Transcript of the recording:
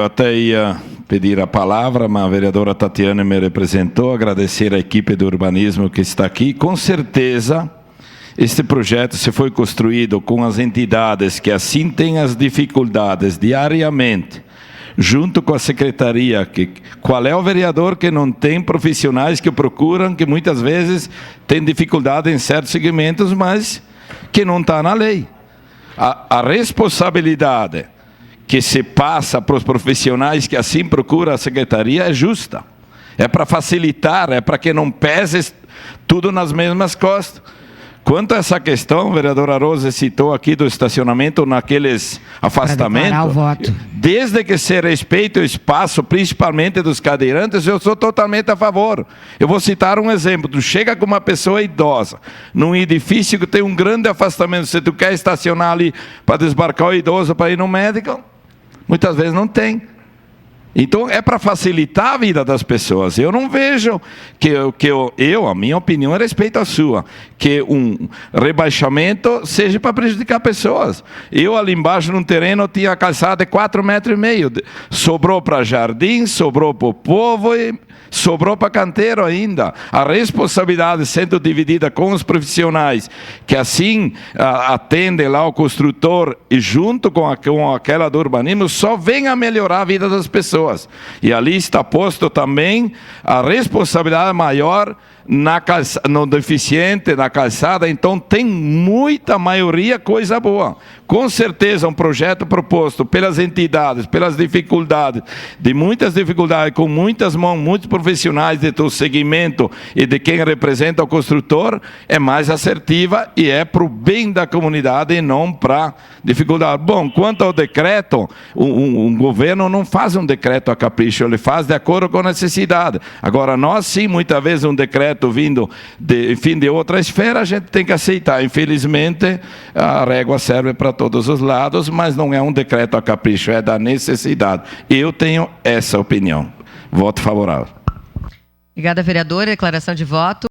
Eu até ia pedir a palavra, mas a vereadora Tatiana me representou, agradecer à equipe do urbanismo que está aqui. Com certeza, este projeto se foi construído com as entidades que assim têm as dificuldades diariamente, junto com a secretaria. Qual é o vereador que não tem profissionais que procuram, que muitas vezes tem dificuldade em certos segmentos, mas que não está na lei. A responsabilidade que se passa para os profissionais que assim procuram a secretaria é justa. É para facilitar, é para que não pese tudo nas mesmas costas. Quanto a essa questão, a vereadora Rosa citou aqui do estacionamento naqueles afastamentos, desde que se respeite o espaço, principalmente dos cadeirantes, eu sou totalmente a favor. Eu vou citar um exemplo. Tu chega com uma pessoa idosa, num edifício que tem um grande afastamento, se tu quer estacionar ali para desbarcar o idoso para ir no médico, muitas vezes não tem. Então, é para facilitar a vida das pessoas. Eu não vejo a minha opinião é respeito à sua, que um rebaixamento seja para prejudicar pessoas. Eu, ali embaixo, num terreno, tinha calçada de 4,5 metros. Sobrou para jardim, sobrou para o povo e sobrou para canteiro ainda. A responsabilidade sendo dividida com os profissionais, que assim atendem lá o construtor e junto com aquela do urbanismo, só vem a melhorar a vida das pessoas. E ali está posto também a responsabilidade maior no deficiente, na calçada. Então tem muita maioria coisa boa. Com certeza um projeto proposto pelas entidades, pelas dificuldades, com muitas mãos, muitos profissionais de todo segmento e de quem representa o construtor, é mais assertiva e é para o bem da comunidade e não para dificuldade. Bom, quanto ao decreto, um governo não faz um decreto a capricho, ele faz de acordo com a necessidade. Agora, nós sim, muitas vezes um decreto vindo de outra esfera, a gente tem que aceitar. Infelizmente, a régua serve para todos os lados, mas não é um decreto a capricho, é da necessidade. Eu tenho essa opinião. Voto favorável. Obrigada, vereadora. Declaração de voto.